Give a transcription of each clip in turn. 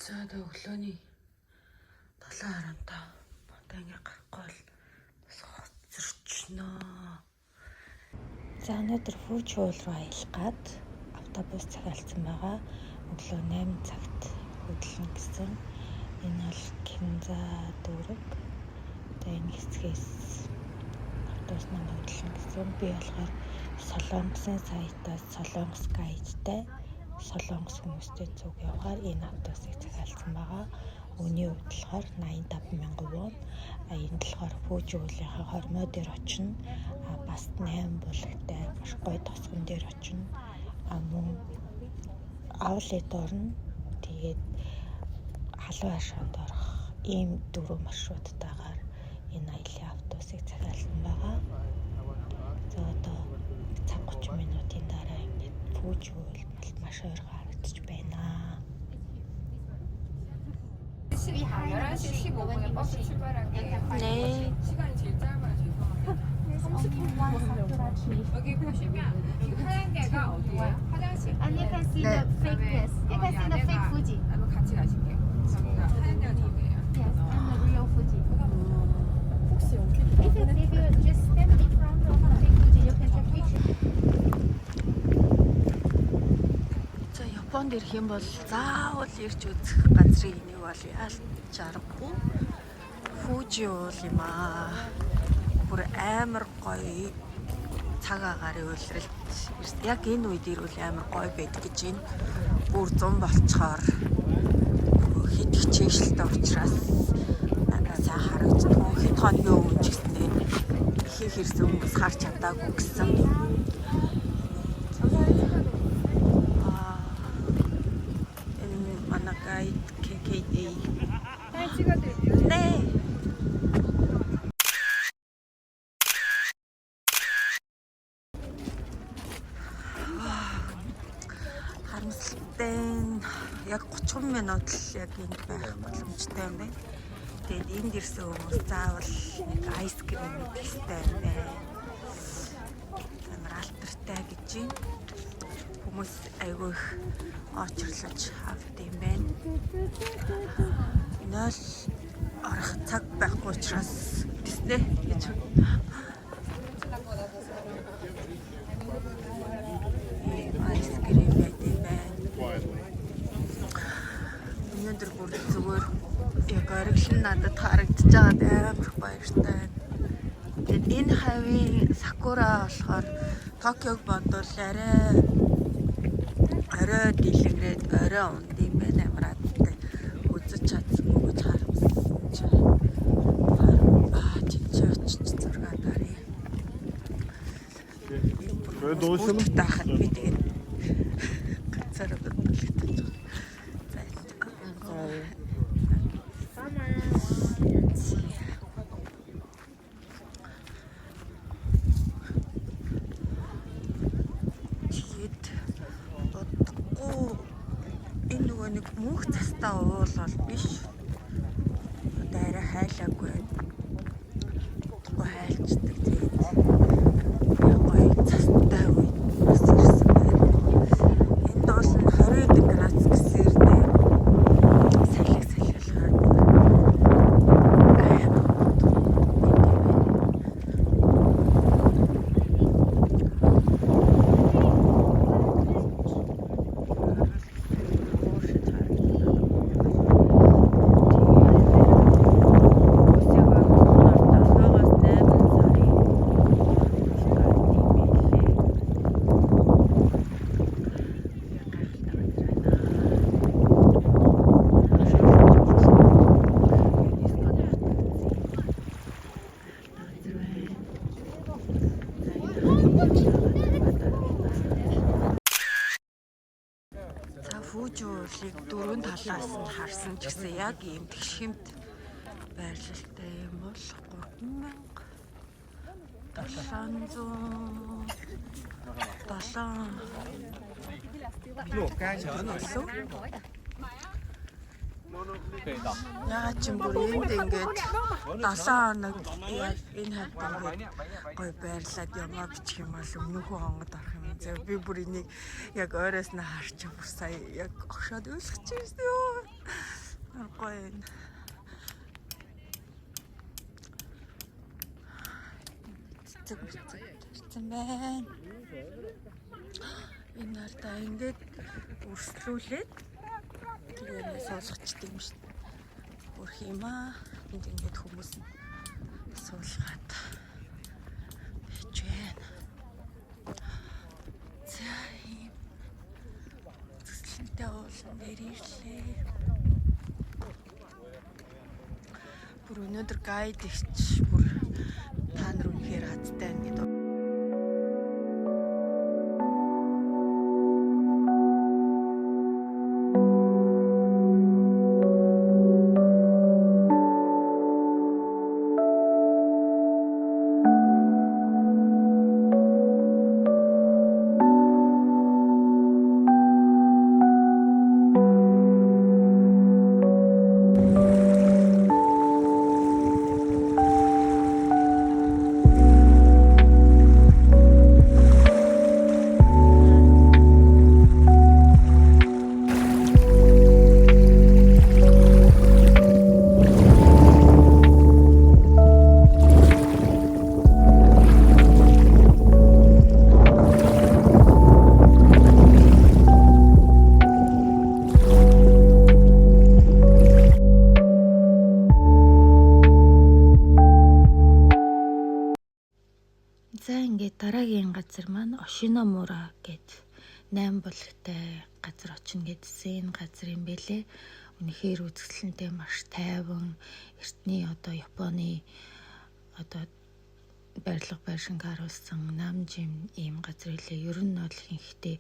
За өглөөний 7:15 одоо ингэ гарахгүй бол бас хоцорчноо. За өнөөдөр Фужиул руу аялгаад автобус захиалсан байгаа. Өглөө 8 цагт хөдлөн гэсэн. Энэ бол Кинза дүүрэг. Тэгээ энэ хэсгээс автобус маань хөдлөн гэсэн. Би болохоор Солонгосын сайтаас Солонгос гайдтай Солонгос хүмүүстэй зүг явахаар энэ автобусыг захиалсан байгаа. Үүний хувьд болохоор 85,000 вон. Энэ болохоор Фужиулынхаа хормой дээр очино. Бас 8 булгтай маш гоё тосгон дээр очино. Мөн Аулет орно. Тэгээд халуун хашаанд орох ийм 4 маршруттайгаар энэ аялын автобусыг захиалсан байгаа. За одоо цаг 30 минутын дараа ингээд Фужиул маш ойр харагдаж байна. 11시 15분에 버스 출발하게. 네. 시간이 제일 짧아요, 죄송합니다. 여기 보시면 이 하얀 개가 어디예요? 화장실. And you can see the fakeness. You can see the fake Fuji. 한번 같이 가실게요. 저기가 하얀 개가 저기예요. Yes, and the real Fuji. If you just stand in front of the fake Fuji, you can take picture. За Японд ирэх юм бол заавал ирж үзэх газрын нэг бол ялч аргагүй Фужиул юм аа. Бүр амар гоё цаг агаарын үйлрэлт. Яг энэ үед ирвэл амар гоё байдаг гэж байна. Бүр зам болцохоор хэд хичээшэлтэй учраас сайн харагддаг. Хэд хоногийн өмнө ч гэсэндээ их хэрсэн хүмүүс харж чадаагүй гэсэн. KKD. 사진 찍어드릴게요. 네. харамсалтай яг 30 минут л яг энд байх боломжтой юм байна. Тэгээд энд ирсэн хүмүүс заавал нэг айскрим идэх хэрэгтэй юм байна. Амар алтартай гэж юм. Хүмүүс айгүй их очрлож авд юм байна. Энэ л орох цаг байхгүй учраас тэснэ гэж. Айскрим байд юм байна. Өнөөдөр бүр зүгээр яг ориглон надад харагдаж байгаа амар баяртай. Тэгээд энэ хавийн сакура болохоор Токиог бодвол арай дэлгэрээд орой унд юм байна амраадтай үзэж чадсангүй гэж харамсаж чичээ 6 дарыг таахад би тэгээд ганцаараа бодлогдож байгаа. Энэ нөгөө нэг мөнх цастаа уул бол биш. Одоо арай хайлаагүй байна. Тэггүй хайлцдаг тэгээд гоё цастай үе бас ирсэн байна. Энд бол 20 градус гэсээр нэ салхи салхилгаад Фужиулыг дөрвөн талаас нь харсан ч гэсэн яг ийм тэгшимт байрлалтай юм бол 3,707 Яагаад ч юм бүр энд ингээд 7 хоног яг энэ хавьд ингээд гоё байрлаад яваа бичих юм бол өмнөхөө хонгод орох юм. Би бүр энийг яг ойроос нь харчих бүр сая яг огшоод ойлгочихсон юу. гоё юм. Цэцэг ирсэн байна. Энэ нартай ингээд өрслүүлээд тэгээд суулгачдаг юм шүү дээ. Өрх юм аа. Энд ингээд хүмүүс нь суулгаад байж байна. За ийм цэцлэнтэй уулан дээр ирлээ. Бүр өнөөдөр гайд ихч бүр та нар үнэхээр хацтай байна гэдэг. За ингээд дараагийн газар маань Ошиномура гэд 8 болготой газар очно гэдсэн газар юм бэлээ. Үнэхээр үзэсгэлэнтэй маш тайван эртний одоо Японы одоо барилга байшинг харуулсан нам жим ийм газар илээ. Ер нь бол ихэнхдээ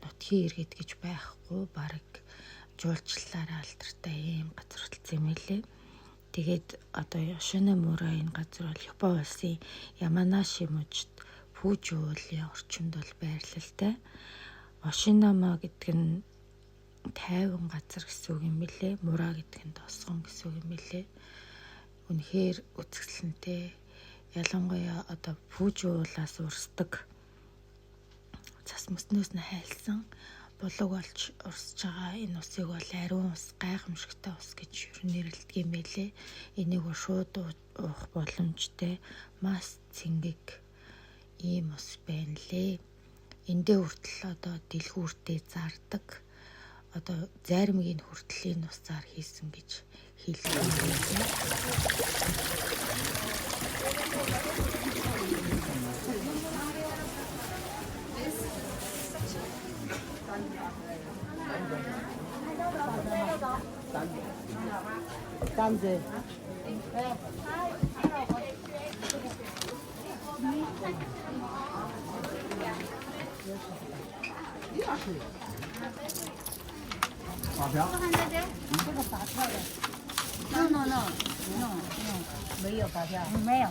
нутгийн иргэд гэж байхгүй бараг жуулчлалаараа алдартай ийм газар болсон юм лээ. Тэгээд одоо Ошиномура энэ газар бол Японы улсын Яманаши мужид Фужи уулын орчимд бол байрлалтай. Ошинома гэдэг нь тайван газар гэсэн үг юм билээ. Мура гэдэг нь тосгон гэсэн үг юм билээ. Үнэхээр үзэсгэлэнтэй. Ялангуяа одоо Фужи уулаас урсдаг цас мөснөөс нь хайлсан булаг болж урсж байгаа энэ усыг бол ариун ус, гайхамшигтай ус гэж нэрлэдэг юм байлээ. Энийг шууд уух боломжтой мас цэнгэг ийм ус байна лээ. Эндээ хүртэл одоо дэлгүүртээ зардаг. Одоо заримгийн хүртэл энэ усаар хийсэн гэж хэлсэн юм байна. Danze. No, 没有发票，没有。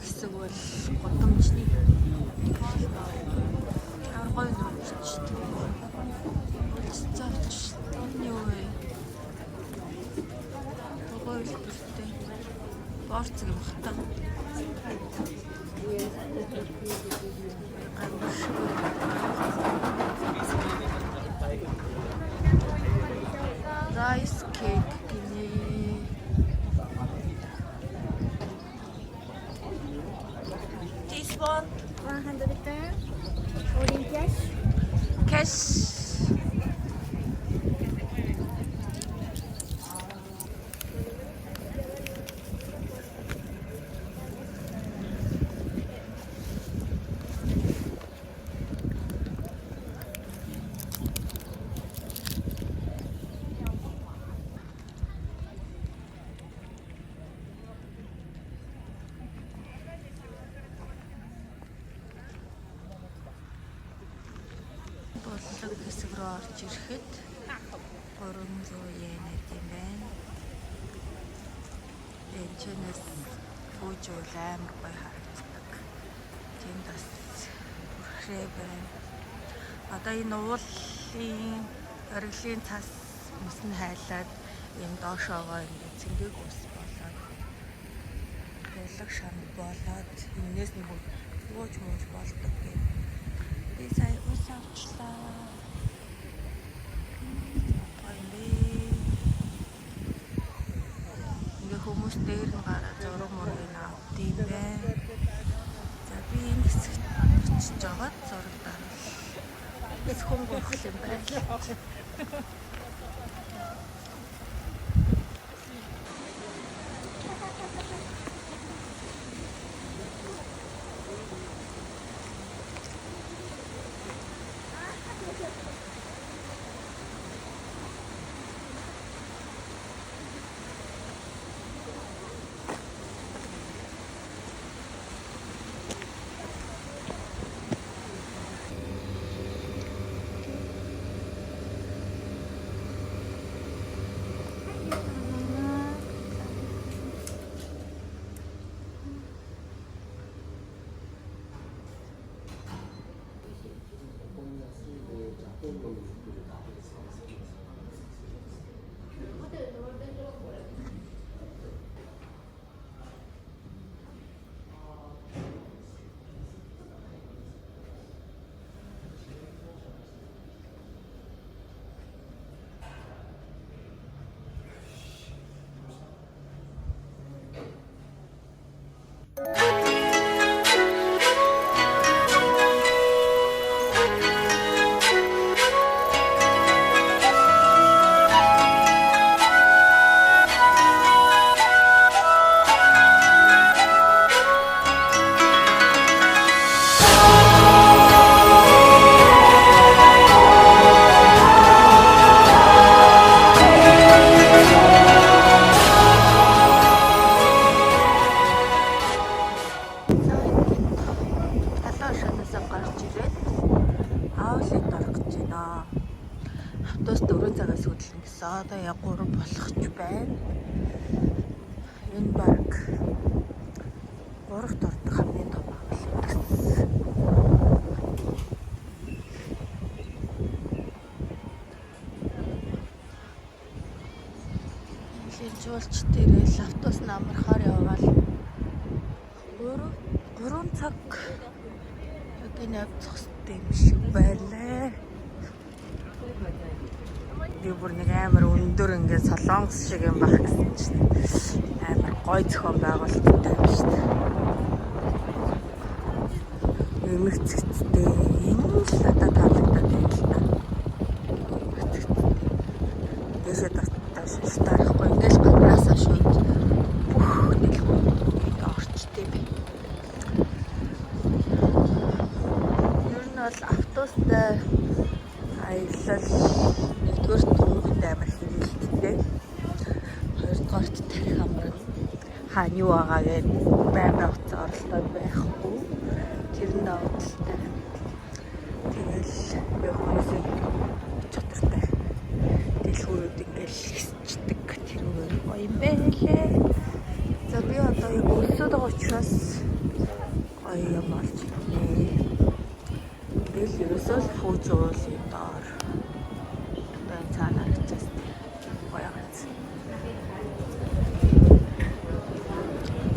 Хэсэг бол гудамжны аргой нөрч цаач юу вэ? Гой үлдэртэй борцог юм хата. Rice cake гинэ. This one 100 yen. Or in cash. cash. урлагийн хэсэг рүү орж ирэхэд 300 yen гэм байна. Энэчнээс фужиул амар гоё харагддаг. Тэнд бас хүрхрээ байна. Одоо энэ уулын ориглын цас мөсөн хайлаад энэ доошоогоо ингэ цэнгийг ус болоод ялаг шанд болоод энээс нь хөөж болдог гэх. Би сая ус авчлаа. Ингээ хүмүүс дээр нь гараа зураг мөргийг авд юм байна. За би энэ хэсэгт очиж жагаад зураг даруул. Бис хүн гурх юм байна. Автобус 4 цагаас хөдлөн гэсэн. Одоо яг 3 болох ч байна. Энэ баг 3-т ордог хамгийн том автобус. Жуулч дээрээс автобус намархаар явбал 3 цаг яг энэ автобустай юм шиг байлаа. Би бүр нэг амар өндөр ингээд солонгос шиг юм байх гэсэн чинь амар гой зохион байгуулалттай юм шүү дээ. Нэмэгцэгцтэй юм л надад таалагдаад байна л та. Дэшээ тарахгүй ингээд гаднаасаа шууд бүх дэлгүүр орчтой би. Ер нь бол автобустай аялал нэгдүгээр төвөнд амар хэрэгэлттэй. Хоёрдугаарт тарих амар хаана юу байгаа гэж байнга уцаа оролдоод байхгүй. Тэр нь давталтай. Тэгэл яг хүмүүсийн чатартай дэлгүүрүүд ингээл хэсчдэг тэр өөр гоё юм байлээ. За би одоо яг өсөд байгаа учраас гоё юм болж байна. Бэл ерөөсөө фүүжүүлээ доор. Байн цаанаар чаас гоёгац.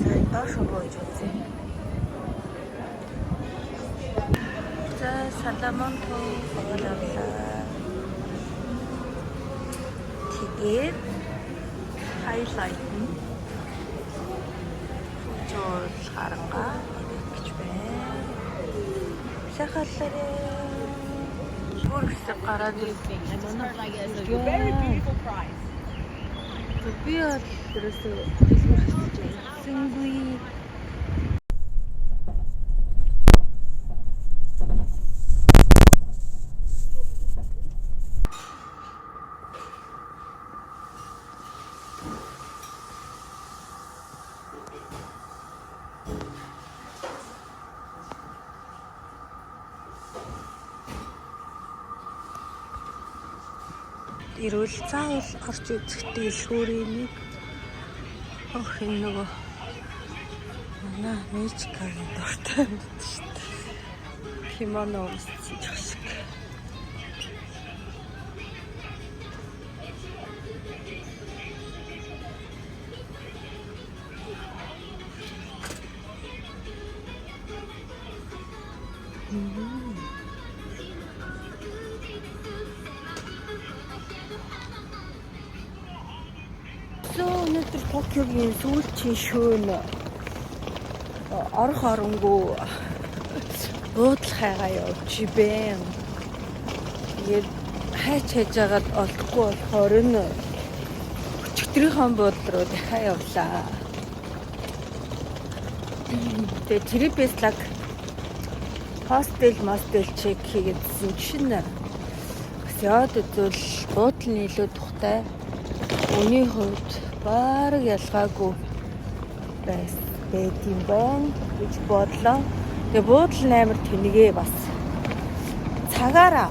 За доош гойж үзье. За саламонто хоолоолаа. Тэгээд хайлайт нь фүүжүүл харангаа гэж байна. Сахаллараа бүрс гараад ирсэн. Very beautiful price. Би бол ерөөсөө сингуи ирвэл заавал орж үзэхдээ илгүүрийн ох энэ нөгөө манай Мичкагийн дуртай юм шүү дээ. Кимоно өмссөн ч шиг. Өнөөдөр Токиогийн сүүлчийн шөөн орох оронгүй буудлах хайгаа явж байна. Тэгээд хайж байгаад олдохгүй болохоор энэ өчигдрийнхөө буудлал руу дахиад явлаа. Тэгээд Трипеслаг хостел чек хийгээдсэн чинь бас яад үзвэл буудлын илүү тухтай. Өний хувьд бараг ялгаагүй байт юм байна гэж бодлоо. Тэгээ буудлын амар тэнэгээ бас цагаараа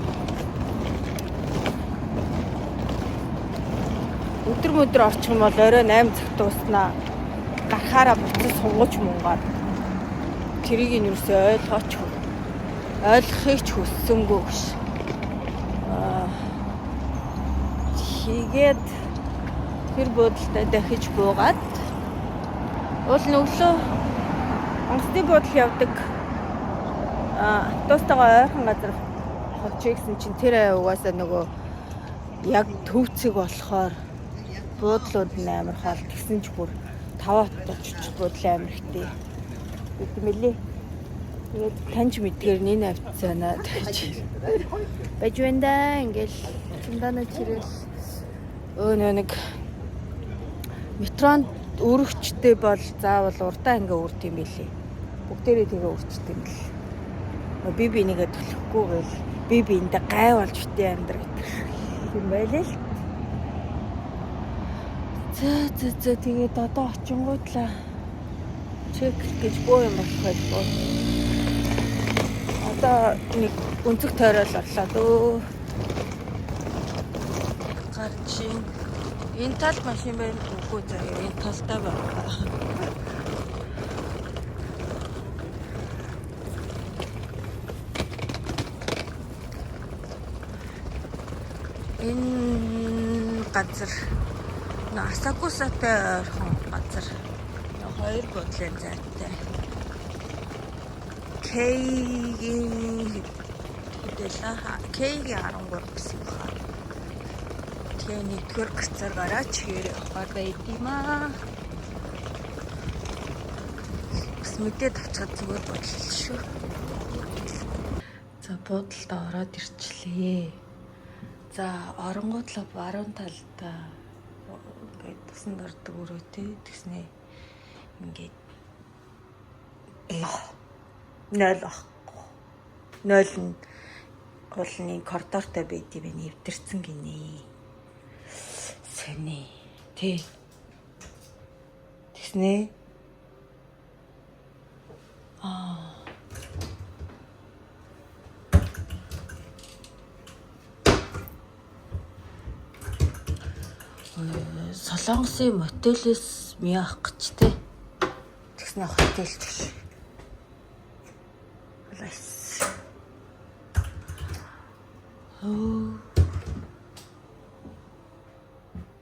өдөр орчих юм бол орой 8 цагт дуснаа гарахаараа буцаж сунгууч мунгаад тэрийг нь юусоо ойлгохыг ч хүссэнгүй гэж. Тэгээд тэр буудлаа дахиж буугаад уул нь өглөө онгоцны буудлал явдаг автобустайгаа ойрхон газар ховчих гэсэн чинь тэр угаасаа нөгөө яг төвцөг болохоор буудлууд нь амар хаал тэгсэн ч бүр 5 очиж буудлын амар ихтэй үгмэлээ. Тэгээд таньж мэдгээр нэ авцаанаа тааж байж байна да ингээл чимдана чирэл нэг метронд өргөчтэй бол заавал урдаа ингээ үрд юм билий. Бүгдээрээ тэгээ үрчтэй юм л. Би бинийгээ төлөхгүй байл. Би биэндээ гай болж битээ амьдрах юм байлээ л. За тэгээд одоо очингуудлаа чек гэж боо юм болохгүй. Одоо нэг өнцөг тойрол орлоо дөө. Гарчин энэ талд машин байна үгүй заяа энэ талтай байна. Энэ газар Асакусатай ойрхон газар хоёр буудлын зайтай. K-ийн 13 гэсэн байна. Тэгээ нэгдүгээр гацаар гараач хэрэг явахаар байд юм аа. Бас мэдээд авчихад зүгээр бодлоо шүү. За буудлалд ороод ирчлээ. За оронгуудлаа баруун талдаа ингээд тусанд ордог өрөөтэй тэгснэ ингээд 0 ахгүй. 0 нь уулны коридортой байд юм нэвтэрсэн гинэ. Сэний тий. Тэгснэ Солонгосын мотелээс миах гэж тий. Тэгснэ хотелч гэж. Лайс.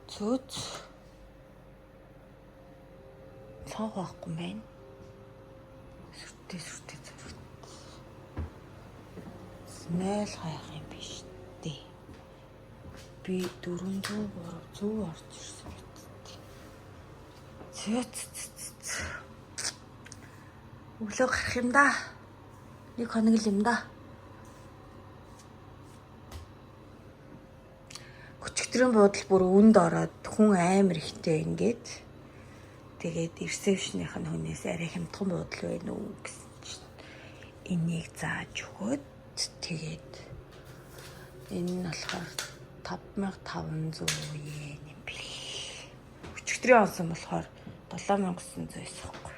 Цуц. Цаах байхгүй мэн. Сүртэй. Смэл хайх юм биш дээ. Би 400 орж ирсэн. Өглөө гарах юм да. 1 хоног л юм да. Өчигдрийн буудал бүр үнд ороод хүн амар ихтэй ингээд тэгээд ресепшных нь хүнээс арай хямдхан буудал байна уу гэсэн чинь энийг зааж өгөөд тэгээд энэ нь болохоор 5500 yen юм бэл. Өчигдрийн онсон болохоор 7900 байхгүй.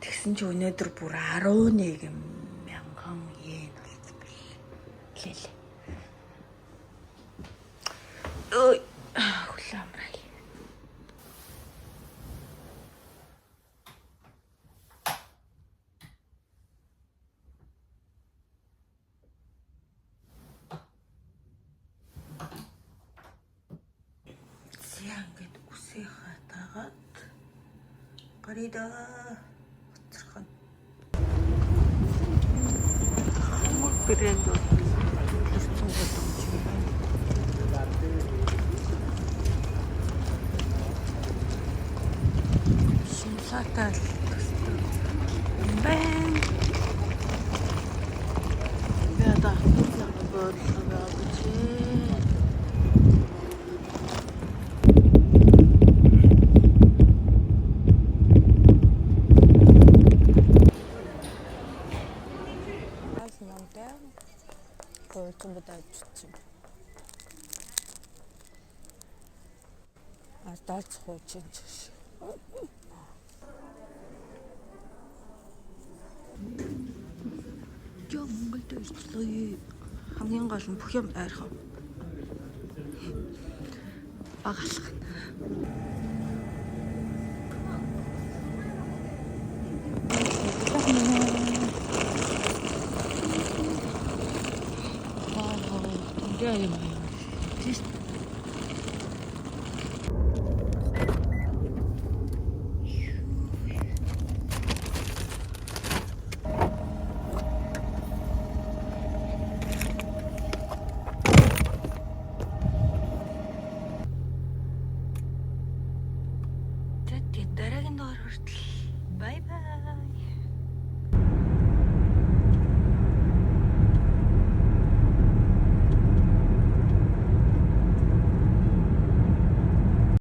Тэгсэн чи өнөөдөр бүр 11,000 yen болсон бэл. Лээ. Ой. Хүлэмрай. Зянгад үсээ хатагаад гарида хоцорхон. Хамаг брэнд ирсэн боломж байна. Шимсатай л төстэй. Бэн. Яда бодлого бичээ. 전부 다 좋지. 아, 나 저거 진짜. 저 Монголд ирчлээ. Хамгийн гол нь бүх юм айрхан. Багалах. Yeah,